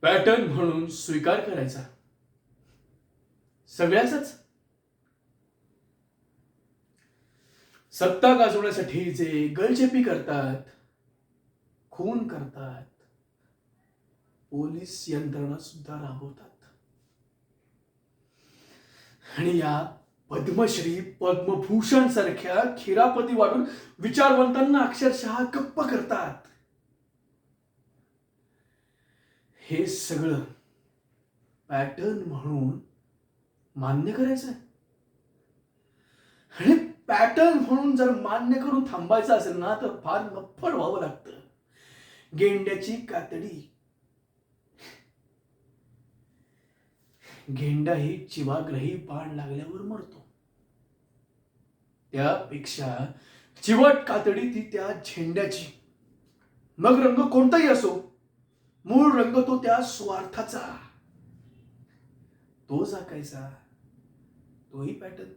Pattern म्हणून स्वीकार करायचा सगळ्याचाच. सत्ता गाजवण्यासाठी जे गळचेपी करतात, खून करतात, पोलीस यंत्रणा सुद्धा राबवतात. आणि या पद्मश्री पद्मभूषण सारख्या खिरापती वाढून विचारवंतांना अक्षरशः गप्प करतात. हे सगळं पॅटर्न म्हणून मान्य करायचं. आणि पॅटर्न म्हणून जर मान्य करून थांबायचं असेल ना तर फार नफ्फड व्हावं लागतं. गेंड्याची कातडी. गेंडा ही चिवाग्रही बाण लागल्यावर मरतो. त्यापेक्षा चिवट कातडी ती त्या झेंड्याची. मग रंग कोणताही असो, मूळ रंग तो त्या स्वार्थाचा. तो झाकायचा. तोही पॅटर्न.